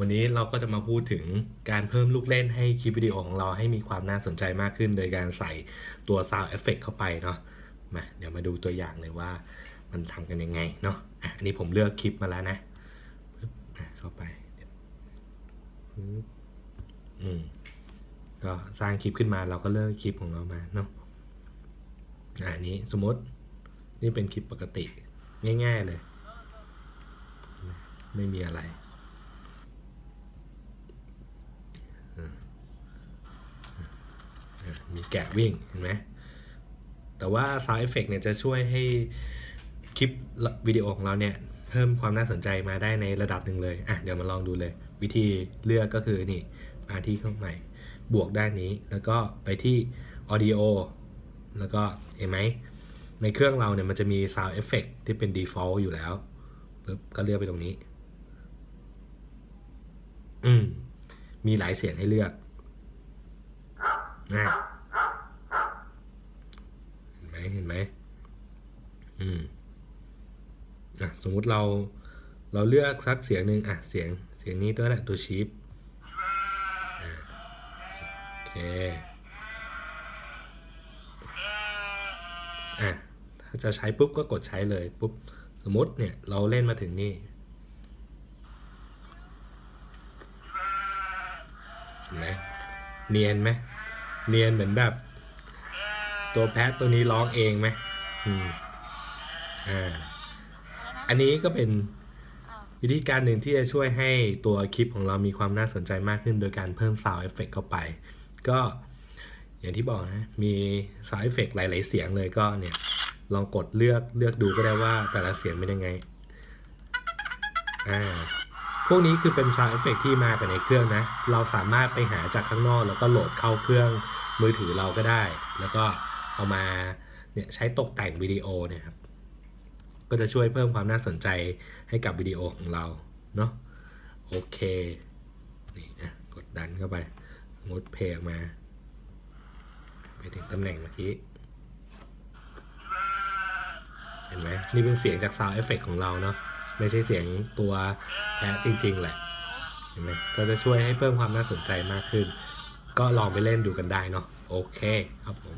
วันนี้เราก็จะมาพูดถึงการเพิ่มลูกเล่นให้คลิปวิดีโอของเราให้มีความน่าสนใจมากขึ้นโดยการใส่ตัว Sound Effect เข้าไปเนาะมาเดี๋ยวมาดูตัวอย่างเลยว่ามันทำกันยังไงเนาะอันนี้ผมเลือกคลิปมาแล้วนะเข้าไปก็สร้างคลิปขึ้นมาเราก็เลือกคลิปของเรามาเนาะอันนี้สมมตินี่เป็นคลิปปกติง่ายๆเลยไม่มีอะไรมีแกะวิ่งเห็นไหมแต่ว่า Sound Effect เนี่ยจะช่วยให้คลิปวิดีโอของเราเนี่ยเพิ่มความน่าสนใจมาได้ในระดับหนึ่งเลยเดี๋ยวมาลองดูเลยวิธีเลือกก็คือนี่มาที่เครื่องใหม่บวกด้านนี้แล้วก็ไปที่ Audio แล้วก็เห็นไหมในเครื่องเราเนี่ยมันจะมี Sound Effect ที่เป็น Default อยู่แล้วปึ๊บก็เลือกไปตรงนี้มีหลายเสียงให้เลือกเห็นไหมสมมุติเราเลือกสักเสียงหนึ่งเสียงนี้ตัวแหละตัวชีฟโอเคถ้าจะใช้ปุ๊บก็กดใช้เลยปุ๊บสมมติเนี่ยเราเล่นมาถึงนี่เห็นไหมเนียนไหมเนียนเหมือนแบบตัวแพทตัวนี้ร้องเองไหมอันนี้ก็เป็นวิธีการหนึ่งที่จะช่วยให้ตัวคลิปของเรามีความน่าสนใจมากขึ้นโดยการเพิ่ม Sound Effect เข้าไปก็อย่างที่บอกนะมี Sound Effect หลายๆเสียงเลยก็เนี่ยลองกดเลือกดูก็ได้ว่าแต่ละเสียงเป็นยังไงพวกนี้คือเป็น Sound Effect ที่มากับในเครื่องนะเราสามารถไปหาจากข้างนอกแล้วก็โหลดเข้าเครื่องมือถือเราก็ได้แล้วก็เอามาเนี่ยใช้ตกแต่งวิดีโอเนี่ยครับก็จะช่วยเพิ่มความน่าสนใจให้กับวิดีโอของเราเนาะโอเคนี่กดดันเข้าไปงดเพลงมาไปถึงตำแหน่งเมื่อกี้เห็นไหมนี่เป็นเสียงจาก Sound Effect ของเราเนาะไม่ใช่เสียงตัวแท้จริงๆแหละเห็นไหมก็จะช่วยให้เพิ่มความน่าสนใจมากขึ้นก็ลองไปเล่นดูกันได้เนาะโอเคครับผม